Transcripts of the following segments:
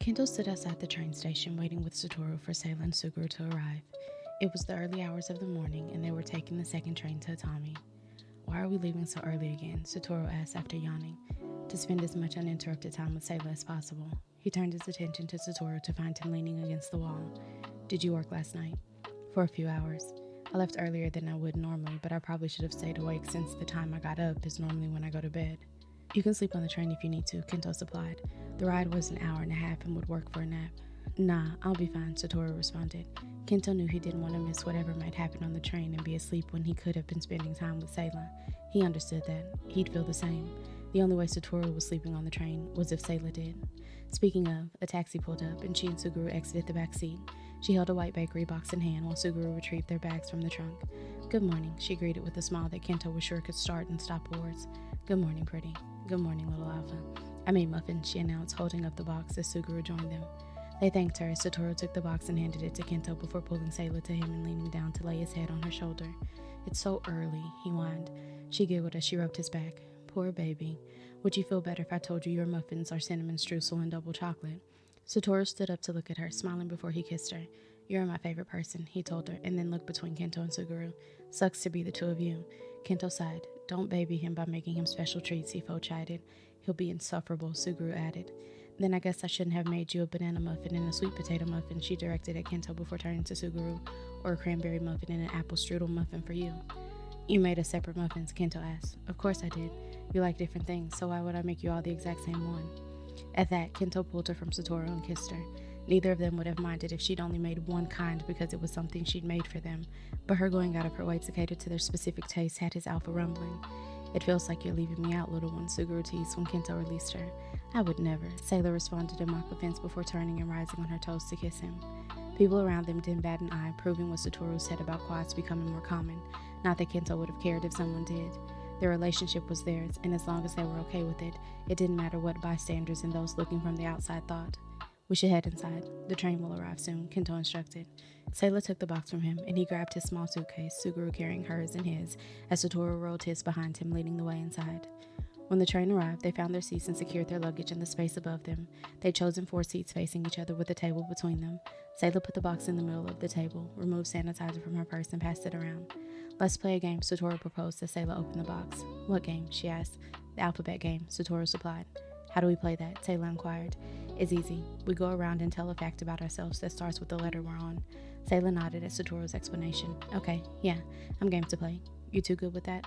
Kento stood outside the train station waiting with Satoru for Saelah and Suguru to arrive. It was the early hours of the morning, and they were taking the second train to Atami. "Why are we leaving so early again?" Satoru asked after yawning. "To spend as much uninterrupted time with Saelah as possible." He turned his attention to Satoru to find him leaning against the wall. "Did you work last night?" "For a few hours. I left earlier than I would normally, but I probably should have stayed awake since the time I got up is normally when I go to bed." "You can sleep on the train if you need to," Kento supplied. The ride was an hour and a half and would work for a nap. "Nah, I'll be fine," Satoru responded. Kento knew he didn't want to miss whatever might happen on the train and be asleep when he could have been spending time with Saelah. He understood that. He'd feel the same. The only way Satoru was sleeping on the train was if Saelah did. Speaking of, a taxi pulled up and she and Suguru exited the back seat. She held a white bakery box in hand while Suguru retrieved their bags from the trunk. "Good morning," she greeted with a smile that Kento was sure could start and stop wars. "Good morning, pretty." "Good morning, little Alpha." "I made muffins," she announced, holding up the box as Suguru joined them. They thanked her as Satoru took the box and handed it to Kento before pulling Saelah to him and leaning down to lay his head on her shoulder. "It's so early," he whined. She giggled as she rubbed his back. "Poor baby. Would you feel better if I told you your muffins are cinnamon streusel and double chocolate?" Satoru stood up to look at her, smiling before he kissed her. "You're my favorite person," he told her, and then looked between Kento and Suguru. "Sucks to be the two of you." Kento sighed. "Don't baby him by making him special treats," he chided. "He'll be insufferable," Suguru added. "Then I guess I shouldn't have made you a banana muffin and a sweet potato muffin," she directed at Kento before turning to Suguru, "or a cranberry muffin and an apple strudel muffin for you." "You made us separate muffins?" Kento asked. "Of course I did. You like different things, so why would I make you all the exact same one?" At that, Kento pulled her from Satoru and kissed her. Neither of them would have minded if she'd only made one kind because it was something she'd made for them, but her going out of her way to cater to their specific tastes had his alpha rumbling. "It feels like you're leaving me out, little one," Suguru teased when Kento released her. "I would never," Saelah responded in mock offense before turning and rising on her toes to kiss him. People around them didn't bat an eye, proving what Satoru said about quads becoming more common. Not that Kento would have cared if someone did. Their relationship was theirs, and as long as they were okay with it, it didn't matter what bystanders and those looking from the outside thought. "We should head inside. The train will arrive soon," Kento instructed. Saelah took the box from him, and he grabbed his small suitcase, Suguru carrying hers and his, as Satoru rolled his behind him, leading the way inside. When the train arrived, they found their seats and secured their luggage in the space above them. They'd chosen 4 seats facing each other with a table between them. Saelah put the box in the middle of the table, removed sanitizer from her purse, and passed it around. "Let's play a game," Satoru proposed as Saelah opened the box. "What game?" she asked. "The alphabet game," Satoru supplied. "How do we play that?" Saelah inquired. "It's easy. We go around and tell a fact about ourselves that starts with the letter we're on." Saelah nodded at Satoru's explanation. "Okay, yeah, I'm game to play. You two good with that?"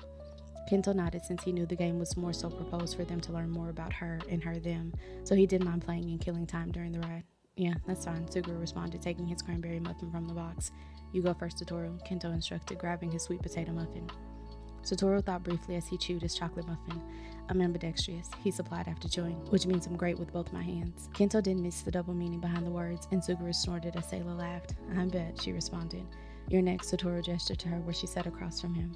Kento nodded since he knew the game was more so proposed for them to learn more about her and her them, so he didn't mind playing and killing time during the ride. "Yeah, that's fine," Suguru responded, taking his cranberry muffin from the box. "You go first, Satoru," Kento instructed, grabbing his sweet potato muffin. Satoru thought briefly as he chewed his chocolate muffin. "I'm ambidextrous," he supplied after chewing, "which means I'm great with both my hands." Kento didn't miss the double meaning behind the words, and Suguru snorted as Saelah laughed. "I bet," she responded. "You're next," Satoru gestured to her where she sat across from him.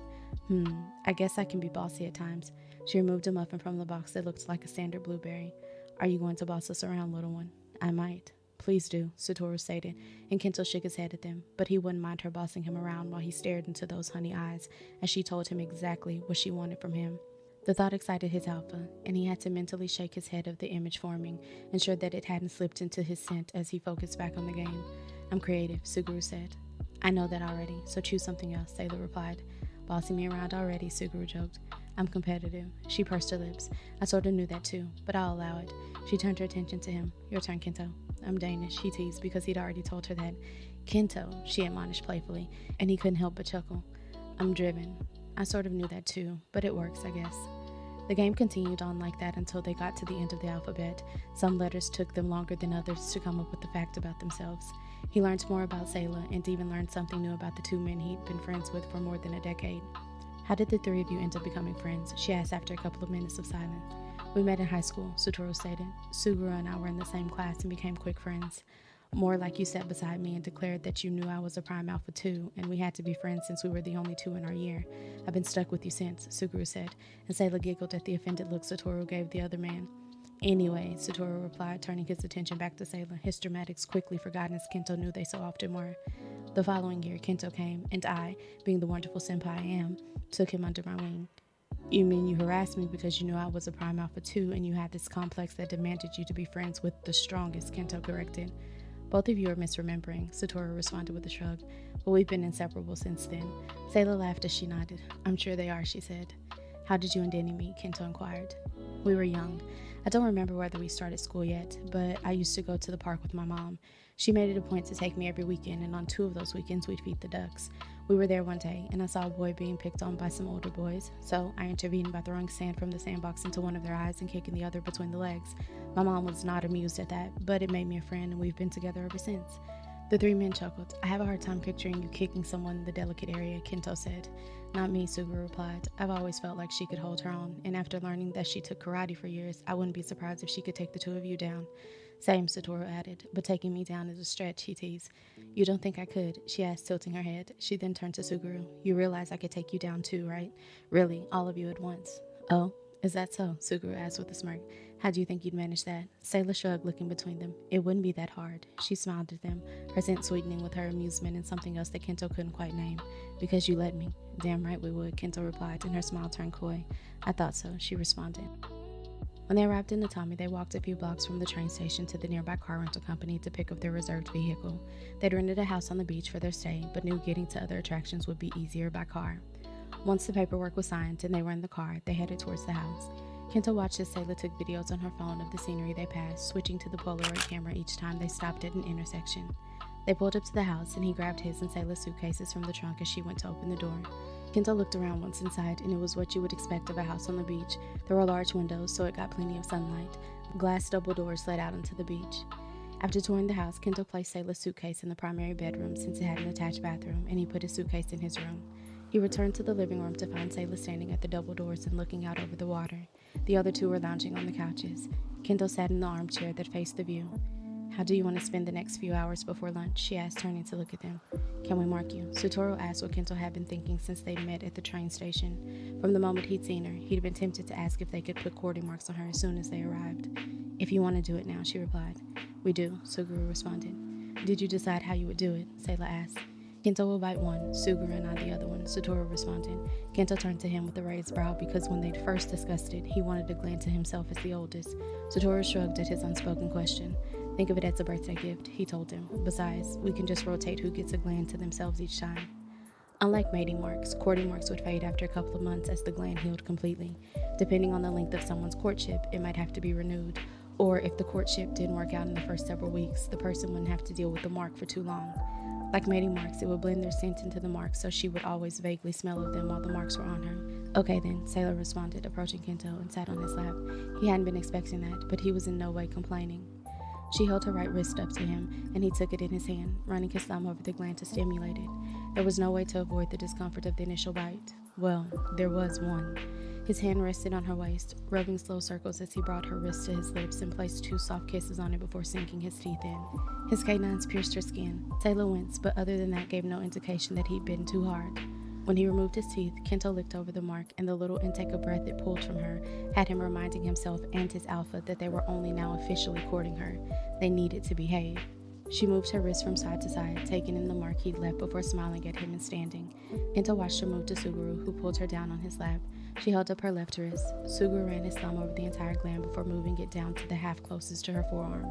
I guess I can be bossy at times." She removed a muffin from the box that looked like a standard blueberry. "Are you going to boss us around, little one?" "I might." "Please do," Satoru stated, and Kento shook his head at them, but he wouldn't mind her bossing him around while he stared into those honey eyes as she told him exactly what she wanted from him. The thought excited his alpha, and he had to mentally shake his head of the image forming, ensure that it hadn't slipped into his scent as he focused back on the game. "I'm creative," Suguru said. "I know that already, so choose something else," Saelah replied. "Bossing me around already," Suguru joked. "I'm competitive." She pursed her lips. "I sort of knew that too, but I'll allow it." She turned her attention to him. "Your turn, Kento." "I'm Danish," he teased because he'd already told her that. "Kento," she admonished playfully, and he couldn't help but chuckle. "I'm driven." "I sort of knew that too, but it works, I guess." The game continued on like that until they got to the end of the alphabet. Some letters took them longer than others to come up with the fact about themselves. He learned more about Saelah and even learned something new about the 2 men he'd been friends with for more than a decade. "How did the 3 of you end up becoming friends?" she asked after a couple of minutes of silence. "We met in high school," Satoru stated. "Suguru and I were in the same class and became quick friends. More like you sat beside me and declared that you knew I was a prime alpha too, and we had to be friends since we were the only 2 in our year. I've been stuck with you since," Suguru said, and Saelah giggled at the offended look Satoru gave the other man. "Anyway," Satoru replied, turning his attention back to Saelah, his dramatics quickly forgotten as Kento knew they so often were. "The following year, Kento came, and I, being the wonderful senpai I am, took him under my wing." You mean you harassed me because you knew I was a prime alpha too, and you had this complex that demanded you to be friends with the strongest, Kento corrected. Both of you are misremembering, Satoru responded with a shrug, but we've been inseparable since then. Saelah laughed as she nodded. I'm sure they are, she said. How did you and Danny meet? Kento inquired. We were young. I don't remember whether we started school yet, but I used to go to the park with my mom. She made it a point to take me every weekend, and on 2 of those weekends we'd feed the ducks. We were there one day, and I saw a boy being picked on by some older boys, so I intervened by throwing sand from the sandbox into one of their eyes and kicking the other between the legs. My mom was not amused at that, but it made me a friend, and we've been together ever since. The 3 men chuckled. I have a hard time picturing you kicking someone in the delicate area, Kento said. Not me, Suguru replied. I've always felt like she could hold her own, and after learning that she took karate for years, I wouldn't be surprised if she could take the 2 of you down. Same, Satoru added, but taking me down is a stretch, he teased. You don't think I could? She asked, tilting her head. She then turned to Suguru. You realize I could take you down too, right? Really, all of you at once. Oh, is that so? Suguru asked with a smirk. How do you think you'd manage that? Saelah shrugged, looking between them. It wouldn't be that hard. She smiled at them, her scent sweetening with her amusement and something else that Kento couldn't quite name. Because you let me. Damn right we would, Kento replied, and her smile turned coy. I thought so, she responded. When they arrived in Atami, they walked a few blocks from the train station to the nearby car rental company to pick up their reserved vehicle. They'd rented a house on the beach for their stay, but knew getting to other attractions would be easier by car. Once the paperwork was signed and they were in the car, they headed towards the house. Kento watched as Saelah took videos on her phone of the scenery they passed, switching to the Polaroid camera each time they stopped at an intersection. They pulled up to the house, and he grabbed his and Saelah's suitcases from the trunk as she went to open the door. Kento looked around once inside, and it was what you would expect of a house on the beach. There were large windows, so it got plenty of sunlight. Glass double doors led out into the beach. After touring the house, Kento placed Saelah's suitcase in the primary bedroom since it had an attached bathroom, and he put his suitcase in his room. He returned to the living room to find Saelah standing at the double doors and looking out over the water. The other 2 were lounging on the couches. Kento sat in the armchair that faced the view. How do you want to spend the next few hours before lunch? She asked, turning to look at them. Can we mark you? Satoru asked what Kento had been thinking since they'd met at the train station. From the moment he'd seen her, he'd been tempted to ask if they could put courting marks on her as soon as they arrived. If you want to do it now, she replied. We do, Suguru responded. Did you decide how you would do it? Saelah asked. Kento will bite one, Suguru and I the other one, Satoru responded. Kento turned to him with a raised brow because when they'd first discussed it, he wanted to gland to himself as the oldest. Satoru shrugged at his unspoken question. Think of it as a birthday gift, he told him. Besides, we can just rotate who gets a gland to themselves each time. Unlike mating marks, courting marks would fade after a couple of months as the gland healed completely. Depending on the length of someone's courtship, it might have to be renewed. Or if the courtship didn't work out in the first several weeks, the person wouldn't have to deal with the mark for too long. Like mating marks, it would blend their scent into the marks, so she would always vaguely smell of them while the marks were on her. Okay then, Saelah responded, approaching Kento and sat on his lap. He hadn't been expecting that, but he was in no way complaining. She held her right wrist up to him, and he took it in his hand, running his thumb over the gland to stimulate it. There was no way to avoid the discomfort of the initial bite. Well, there was one. His hand rested on her waist, rubbing slow circles as he brought her wrist to his lips and placed 2 soft kisses on it before sinking his teeth in. His canines pierced her skin. Saelah winced, but other than that gave no indication that he'd bitten too hard. When he removed his teeth, Kento licked over the mark, and the little intake of breath it pulled from her had him reminding himself and his alpha that they were only now officially courting her. They needed to behave. She moved her wrist from side to side, taking in the mark he'd left before smiling at him and standing. Kento watched her move to Suguru, who pulled her down on his lap. She held up her left wrist. Suguru ran his thumb over the entire gland before moving it down to the half closest to her forearm.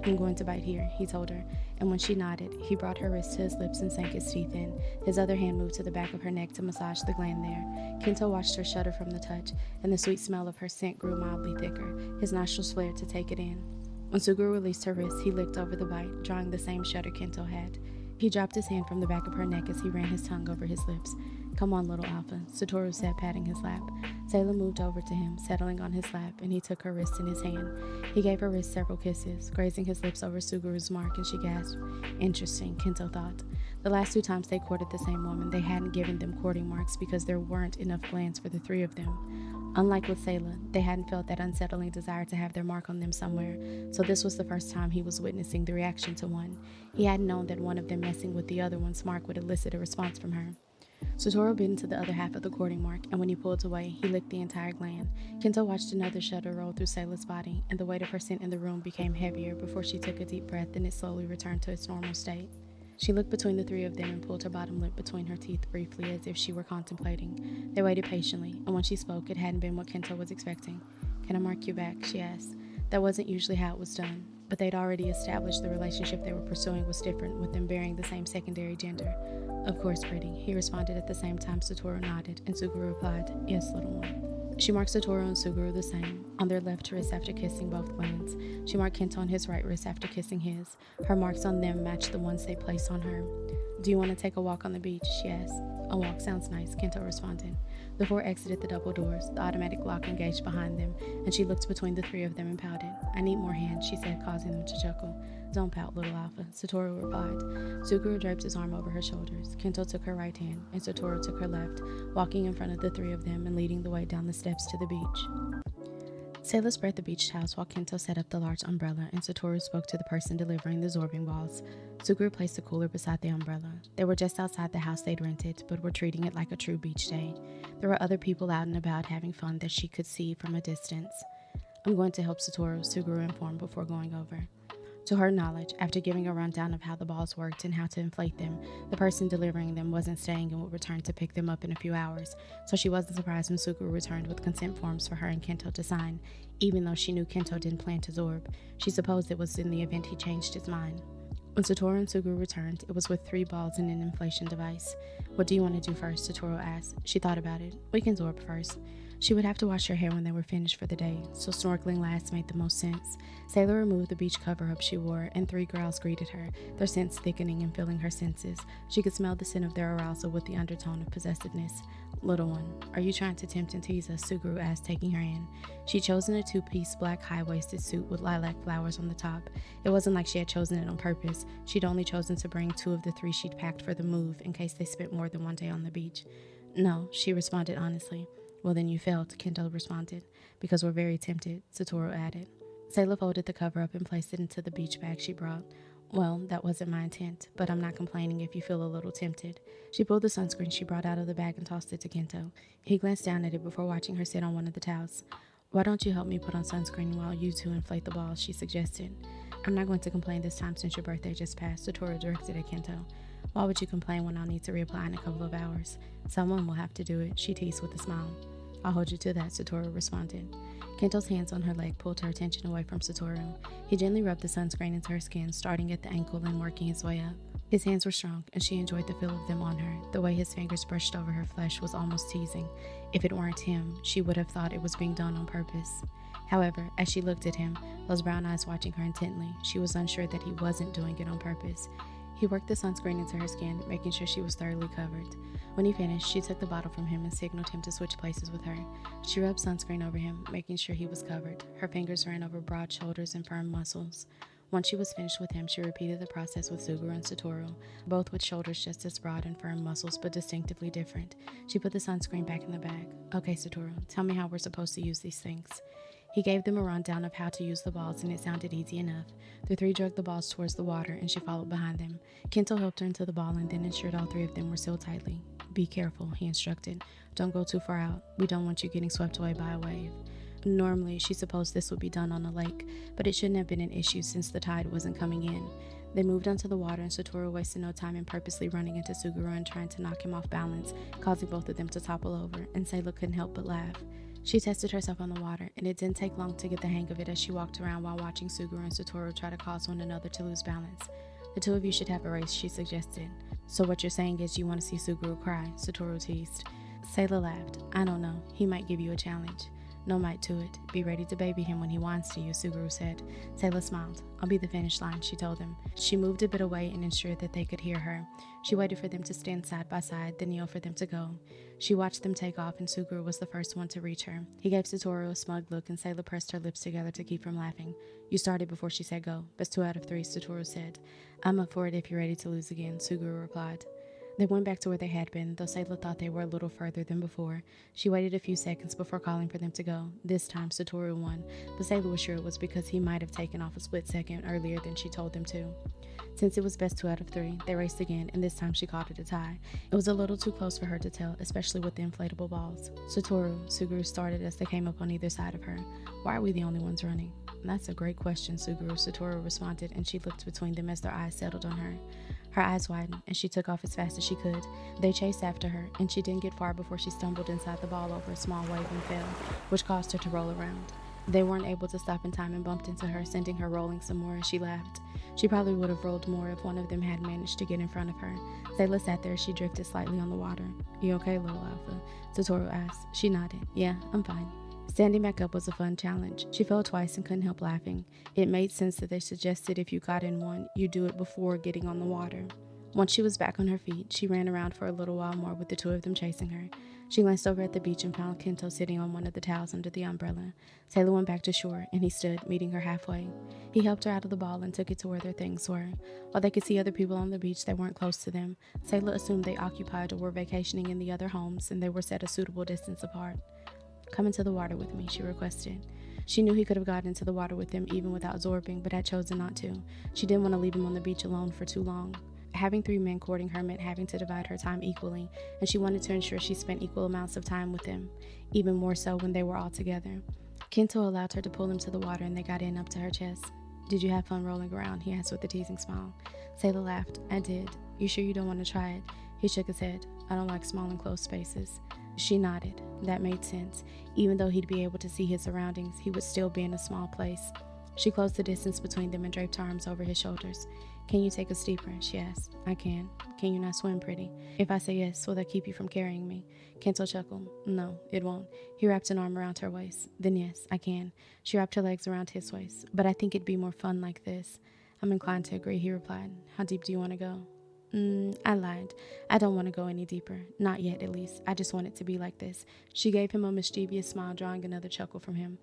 I'm going to bite here, he told her, and when she nodded, he brought her wrist to his lips and sank his teeth in. His other hand moved to the back of her neck to massage the gland there. Kento watched her shudder from the touch, and the sweet smell of her scent grew mildly thicker. His nostrils flared to take it in. When Suguru released her wrist, he licked over the bite, drawing the same shudder Kento had. He dropped his hand from the back of her neck as he ran his tongue over his lips. Come on, little alpha, Satoru said, patting his lap. Saelah moved over to him, settling on his lap, and he took her wrist in his hand. He gave her wrist several kisses, grazing his lips over Suguru's mark, and she gasped. Interesting, Kento thought. The last 2 times they courted the same woman, they hadn't given them courting marks because there weren't enough glands for the 3 of them. Unlike with Saelah, they hadn't felt that unsettling desire to have their mark on them somewhere, so this was the first time he was witnessing the reaction to one. He hadn't known that one of them messing with the other one's mark would elicit a response from her. Satoru bit into the other half of the courting mark, and when he pulled away, he licked the entire gland. Kento watched another shudder roll through Saelah's body, and the weight of her scent in the room became heavier before she took a deep breath and it slowly returned to its normal state. She looked between the three of them and pulled her bottom lip between her teeth briefly as if she were contemplating. They waited patiently, and when she spoke, it hadn't been what Kento was expecting. "Can I mark you back?" she asked. That wasn't usually how it was done, but they'd already established the relationship they were pursuing was different, with them bearing the same secondary gender. "Of course, pretty," he responded at the same time Satoru nodded, and Suguru replied, "Yes, little one." She marked Satoru and Suguru the same, on their left wrist after kissing both glands. She marked Kento on his right wrist after kissing his. Her marks on them matched the ones they placed on her. "Do you want to take a walk on the beach?" she asked. "A walk sounds nice," Kento responded. The four exited the double doors, the automatic lock engaged behind them, and she looked between the three of them and pouted. "I need more hands," she said, causing them to chuckle. "Don't pout, little alpha," Satoru replied. Suguru draped his arm over her shoulders. Kento took her right hand, and Satoru took her left, walking in front of the three of them and leading the way down the steps to the beach. Saelah spread the beach towels while Kento set up the large umbrella, and Satoru spoke to the person delivering the absorbing balls. Suguru placed the cooler beside the umbrella. They were just outside the house they'd rented, but were treating it like a true beach day. There were other people out and about having fun that she could see from a distance. "I'm going to help Satoru," Suguru informed before going over. To her knowledge, after giving a rundown of how the balls worked and how to inflate them, the person delivering them wasn't staying and would return to pick them up in a few hours, so she wasn't surprised when Suguru returned with consent forms for her and Kento to sign, even though she knew Kento didn't plan to absorb. She supposed it was in the event he changed his mind. When Satoru and Suguru returned, it was with 3 balls and an inflation device. "What do you want to do first?" Satoru asked. She thought about it. "We can absorb first." She would have to wash her hair when they were finished for the day, so snorkeling last made the most sense. Saelah removed the beach cover-up she wore, and 3 growls greeted her, their scents thickening and filling her senses. She could smell the scent of their arousal with the undertone of possessiveness. "Little one, are you trying to tempt and tease us?" Suguru asked, taking her in. She'd chosen a 2-piece black high-waisted suit with lilac flowers on the top. It wasn't like she had chosen it on purpose. She'd only chosen to bring 2 of the 3 she'd packed for the move in case they spent more than one day on the beach. "No," she responded honestly. "Well, then you failed," Kento responded. "Because we're very tempted," Satoru added. Saelah folded the cover up and placed it into the beach bag she brought. "Well, that wasn't my intent, but I'm not complaining if you feel a little tempted." She pulled the sunscreen she brought out of the bag and tossed it to Kento. He glanced down at it before watching her sit on one of the towels. "Why don't you help me put on sunscreen while you two inflate the balls?" she suggested. "I'm not going to complain this time since your birthday just passed," Satoru directed at Kento. "Why would you complain when I'll need to reapply in a couple of hours? Someone will have to do it," she teased with a smile. "I'll hold you to that," Satoru responded. Kento's hands on her leg pulled her attention away from Satoru. He gently rubbed the sunscreen into her skin, starting at the ankle and working his way up. His hands were strong, and she enjoyed the feel of them on her. The way his fingers brushed over her flesh was almost teasing. If it weren't him, she would have thought it was being done on purpose. However, as she looked at him, those brown eyes watching her intently, she was unsure that he wasn't doing it on purpose. He worked the sunscreen into her skin, making sure she was thoroughly covered. When he finished, she took the bottle from him and signaled him to switch places with her. She rubbed sunscreen over him, making sure he was covered. Her fingers ran over broad shoulders and firm muscles. Once she was finished with him, she repeated the process with Suguru and Satoru, both with shoulders just as broad and firm muscles, but distinctively different. She put the sunscreen back in the bag. "Okay, Satoru, tell me how we're supposed to use these things." He gave them a rundown of how to use the balls, and it sounded easy enough. The 3 dragged the balls towards the water, and she followed behind them. Kento helped her into the ball and then ensured all 3 of them were sealed tightly. "Be careful," he instructed. "Don't go too far out. We don't want you getting swept away by a wave." Normally, she supposed this would be done on a lake, but it shouldn't have been an issue since the tide wasn't coming in. They moved onto the water, and Satoru wasted no time in purposely running into Suguru and trying to knock him off balance, causing both of them to topple over, and Saelah couldn't help but laugh. She tested herself on the water, and it didn't take long to get the hang of it as she walked around while watching Suguru and Satoru try to cause one another to lose balance. "The 2 of you should have a race," she suggested. "So what you're saying is you want to see Suguru cry?" Satoru teased. Saelah laughed. "I don't know. He might give you a challenge." "No might to it. Be ready to baby him when he whines to you," Suguru said. Saelah smiled. "I'll be the finish line," she told him. She moved a bit away and ensured that they could hear her. She waited for them to stand side by side, then yelled for them to go. She watched them take off, and Suguru was the first one to reach her. He gave Satoru a smug look, and Saelah pressed her lips together to keep from laughing. "You started before she said go. That's 2 out of 3, Satoru said. "I'm up for it if you're ready to lose again," Suguru replied. They went back to where they had been, though Saelah thought they were a little further than before. She waited a few seconds before calling for them to go. This time, Satoru won, but Saelah was sure it was because he might have taken off a split second earlier than she told them to. Since it was best 2 out of 3, they raced again, and this time she called it a tie. It was a little too close for her to tell, especially with the inflatable balls. Suguru started as they came up on either side of her. Why are we the only ones running? That's a great question, Satoru responded, and she looked between them as their eyes settled on her. Her eyes widened, and she took off as fast as she could. They chased after her, and she didn't get far before she stumbled inside the ball over a small wave and fell, which caused her to roll around. They weren't able to stop in time and bumped into her, sending her rolling some more as she laughed. She probably would have rolled more if one of them had managed to get in front of her. Saelah sat there as she drifted slightly on the water. "You okay, little Alpha?" Satoru asked. She nodded. "Yeah, I'm fine." Standing back up was a fun challenge. She fell twice and couldn't help laughing. It made sense that they suggested if you got in one, you do it before getting on the water. Once she was back on her feet, she ran around for a little while more with the 2 of them chasing her. She glanced over at the beach and found Kento sitting on one of the towels under the umbrella. Saelah went back to shore, and he stood, meeting her halfway. He helped her out of the ball and took it to where their things were. While they could see other people on the beach that weren't close to them, Saelah assumed they occupied or were vacationing in the other homes, and they were set a suitable distance apart. "Come into the water with me," she requested. She knew he could have gotten into the water with them even without absorbing, but had chosen not to. She didn't want to leave him on the beach alone for too long. Having 3 men courting her meant having to divide her time equally, and she wanted to ensure she spent equal amounts of time with him, even more so when they were all together. Kento allowed her to pull him to the water, and they got in up to her chest. "Did you have fun rolling around?" he asked with a teasing smile. Saelah laughed. "I did. You sure you don't want to try it?" He shook his head. "I don't like small and closed spaces." She nodded. That made sense. Even though he'd be able to see his surroundings, he would still be in a small place. She closed the distance between them and draped her arms over his shoulders. "Can you take us deeper?" she asked. "I can. Can you not swim, pretty?" "If I say yes, will that keep you from carrying me?" Kento chuckled. "No, it won't." He wrapped an arm around her waist. "Then yes, I can." She wrapped her legs around his waist. "But I think it'd be more fun like this." "I'm inclined to agree," he replied. "How deep do you want to go?" I lied. "I don't want to go any deeper. Not yet, at least. I just want it to be like this." She gave him a mischievous smile, drawing another chuckle from him.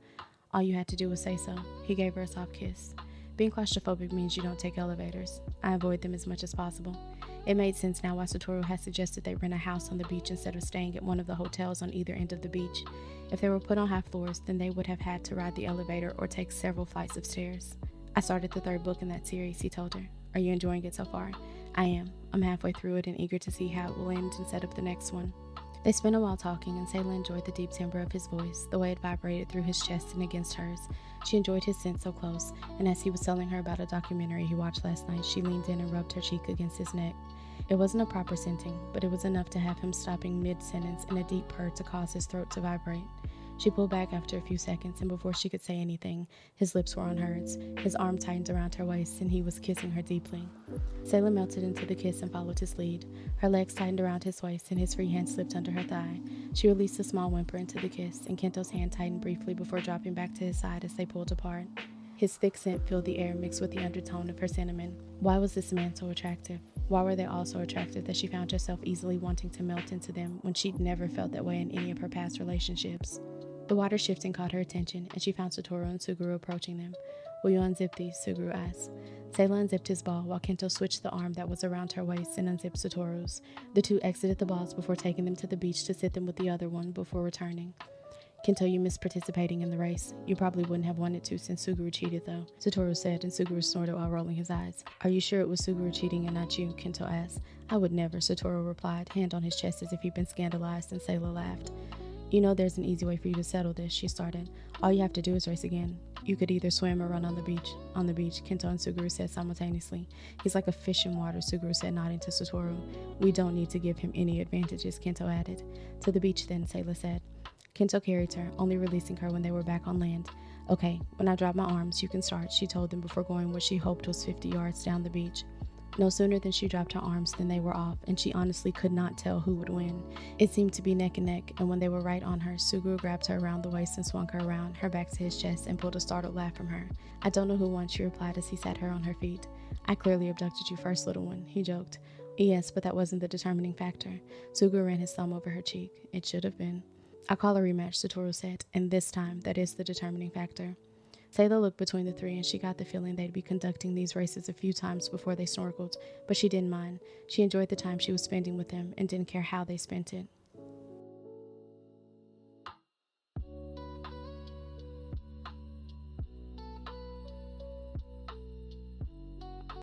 "All you had to do was say so." He gave her a soft kiss. "Being claustrophobic means you don't take elevators. I avoid them as much as possible." It made sense now why Satoru had suggested they rent a house on the beach instead of staying at one of the hotels on either end of the beach. If they were put on half floors, then they would have had to ride the elevator or take several flights of stairs. "I started the 3rd book in that series," he told her. "Are you enjoying it so far?" "I am. I'm halfway through it and eager to see how it will end and set up the next one." They spent a while talking, and Saelah enjoyed the deep timbre of his voice, the way it vibrated through his chest and against hers. She enjoyed his scent so close, and as he was telling her about a documentary he watched last night, she leaned in and rubbed her cheek against his neck. It wasn't a proper scenting, but it was enough to have him stopping mid-sentence in a deep purr to cause his throat to vibrate. She pulled back after a few seconds, and before she could say anything, his lips were on hers, his arm tightened around her waist, and he was kissing her deeply. Saelah melted into the kiss and followed his lead. Her legs tightened around his waist, and his free hand slipped under her thigh. She released a small whimper into the kiss, and Kento's hand tightened briefly before dropping back to his side as they pulled apart. His thick scent filled the air, mixed with the undertone of her cinnamon. Why was this man so attractive? Why were they all so attractive that she found herself easily wanting to melt into them when she'd never felt that way in any of her past relationships? The water shifting caught her attention, and she found Satoru and Suguru approaching them. "Will you unzip these?" Suguru asked. Saelah unzipped his ball, while Kento switched the arm that was around her waist and unzipped Satoru's. The 2 exited the balls before taking them to the beach to sit them with the other one before returning. "Kento, you missed participating in the race. You probably wouldn't have wanted to since Suguru cheated, though," Satoru said, and Suguru snorted while rolling his eyes. "Are you sure it was Suguru cheating and not you?" Kento asked. "I would never," Satoru replied, hand on his chest as if he'd been scandalized, and Saelah laughed. "You know there's an easy way for you to settle this," she started. "All you have to do is race again. You could either swim or run on the beach." "On the beach," Kento and Suguru said simultaneously. "He's like a fish in water," Suguru said, nodding to Satoru. "We don't need to give him any advantages," Kento added. "To the beach then," Saelah said. Kento carried her, only releasing her when they were back on land. "Okay, when I drop my arms, you can start," she told them before going what she hoped was 50 yards down the beach. No sooner than she dropped her arms than they were off, and she honestly could not tell who would win. It seemed to be neck and neck, and when they were right on her, Suguru grabbed her around the waist and swung her around, her back to his chest, and pulled a startled laugh from her. "I don't know who won," she replied as he sat her on her feet. "I clearly abducted you first, little one," he joked. "Yes, but that wasn't the determining factor." Suguru ran his thumb over her cheek. "It should have been." "I call a rematch," Satoru said, "and this time, that is the determining factor." Saelah looked between the 3, and she got the feeling they'd be conducting these races a few times before they snorkeled, but she didn't mind. She enjoyed the time she was spending with them and didn't care how they spent it.